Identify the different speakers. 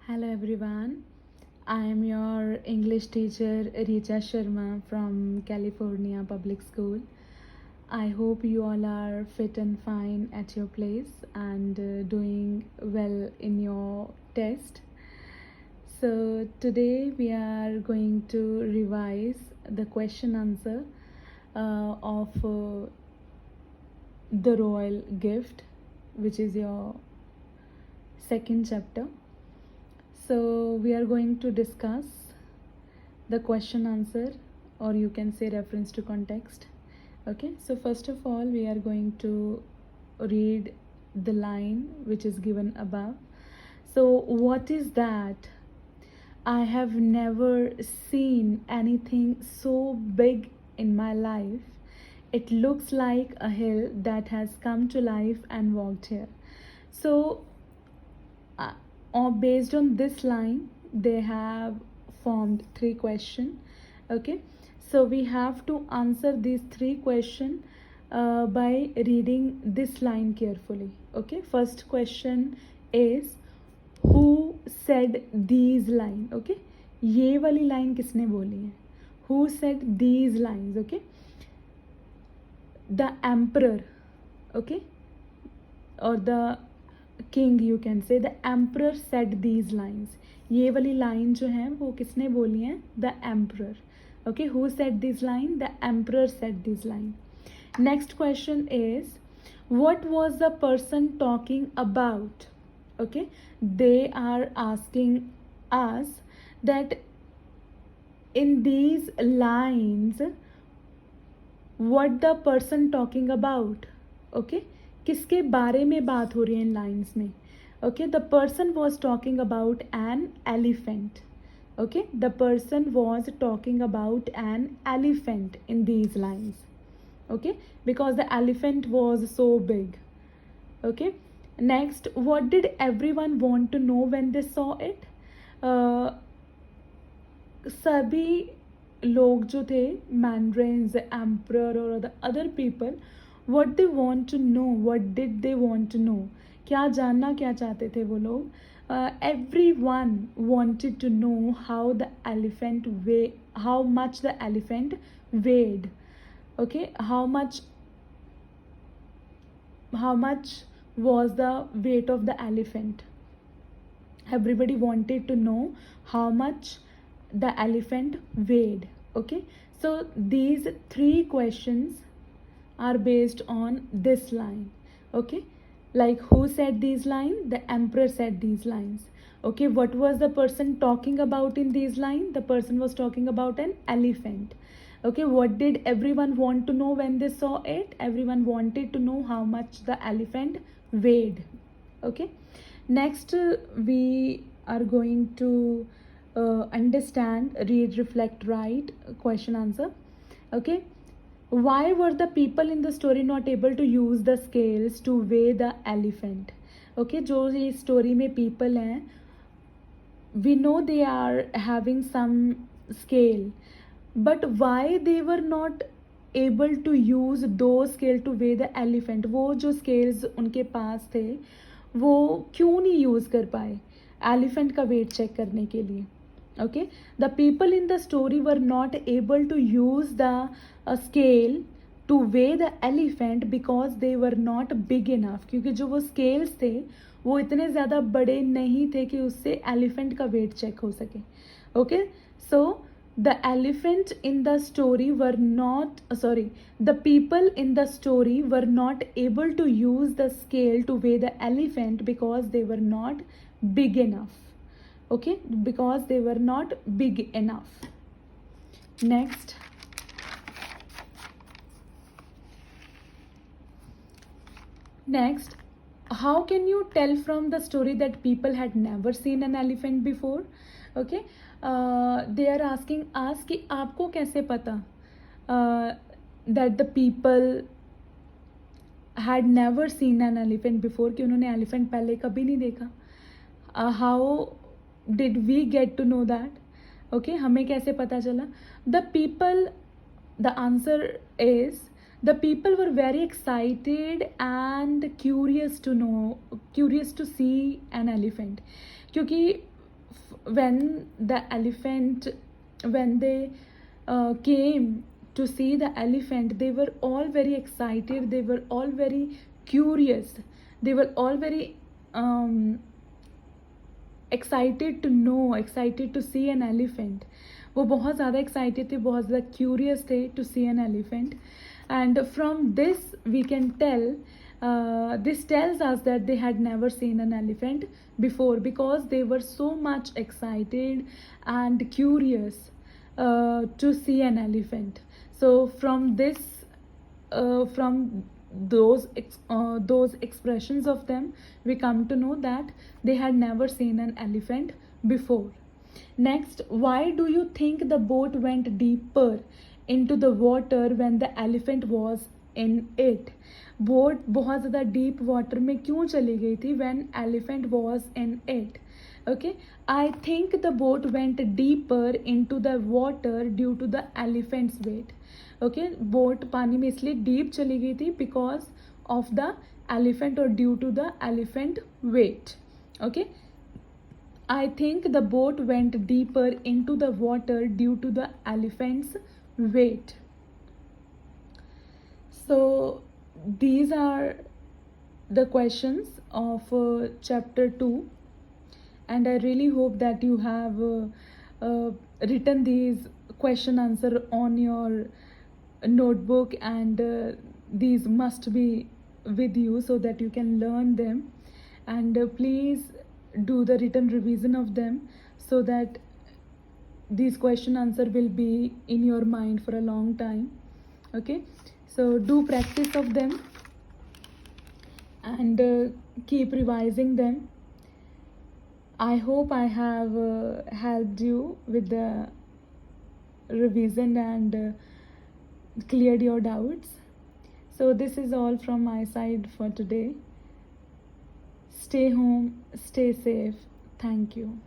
Speaker 1: Hello everyone. I am your English teacher Richa Sharma from California Public School. I hope you all are fit and fine at your place and doing well in your test. So today we are going to revise the question answer of the royal gift, which is your second chapter. So we are going to discuss the question answer, or you can say reference to context. Okay, so first of all we are going to read the line which is given above. So what is that? I have never seen anything so big in my life. It looks like a hill that has come to life and walked here. So based on this line they have formed three questions. Okay, so we have to answer these three questions by reading this line carefully. Okay, first question is who said these line. Okay, ये वाली line किसने बोली है? Who said these lines? Okay, the emperor. Okay, or the king, you can say. The emperor said these lines. ये वाली line जो है वो किसने बोली है? The emperor. Okay, who said this line? The emperor said this line. Next question is what was the person talking about? Okay, they are asking us that in these lines what the person talking about. Okay, किसके बारे में बात हो रही है इन lines में? Okay, the person was talking about an elephant. Okay, the person was talking about an elephant in these lines. Okay, because the elephant was so big. Okay, next, what did every one want to know when they saw it? सभी लोग जो थे, mandarins, emperor और the other people, what they want to know, what did they want to know, क्या जानना क्या चाहते थे वो लोग? Everyone wanted to know how the elephant how much the elephant weighed. Okay, how much was the weight of the elephant? Everybody wanted to know how much the elephant weighed. Okay, so these three questions are based on this line. Okay, like who said these lines? The emperor said these lines. Okay, what was the person talking about in these lines? The person was talking about an elephant. Okay, what did everyone want to know when they saw it? Everyone wanted to know how much the elephant weighed. Okay, next we are going to understand, read, reflect, write, question answer. Okay, why were the people in the story not able to use the scales to weigh the elephant? Okay, जो ये story में people हैं, we know they are having some scale, but why they were not able to use those scale to weigh the elephant? वो जो scales उनके पास थे वो क्यों नहीं use कर पाए elephant का weight check करने के लिए? Okay, the people in the story were not able to use the scale to weigh the elephant because they were not big enough. क्योंकि जो वो scales थे वो इतने ज़्यादा बड़े नहीं थे कि उससे elephant का weight check हो सके. Okay, so the elephant in the story were not the people in the story were not able to use the scale to weigh the elephant because they were not big enough. Okay, because they were not big enough. Next, how can you tell from the story that people had never seen an elephant before? Okay, they are asking us कि आपको कैसे पता that the people had never seen an elephant before, कि उन्होंने elephant पहले कभी नहीं देखा? How did we get to know that? Okay, हमें कैसे पता चला? The people, the answer is the people were very excited and curious to see an elephant. क्योंकि when the elephant, when they came to see the elephant, they were all very excited, they were all very curious, they were all very excited to know, excited to see an elephant. वो बहुत ज़्यादा excited थे, बहुत ज़्यादा curious थे to see an elephant. And from this we can tell, this tells us that they had never seen an elephant before, because they were so much excited and curious to see an elephant. So from this, from those expressions of them, we come to know that they had never seen an elephant before. Next, why do you think the boat went deeper into the water when the elephant was in it? Boat बहुत ज़्यादा deep water में क्यों चली गई थी when elephant was in it? Okay, I think the boat went deeper into the water due to the elephant's weight. Okay, boat पानी में इसलिए डीप चली गई थी because of the elephant or due to the elephant weight. Okay, I think the boat went deeper into the water due to the elephant's weight. So these are the questions of chapter 2, and I really hope that you have written these question answer on your notebook, and these must be with you so that you can learn them. And please do the written revision of them so that these question answer will be in your mind for a long time. Okay, so do practice of them and keep revising them. I hope I have helped you with the revision and cleared your doubts. So this is all from my side for today. Stay home, stay safe. Thank you.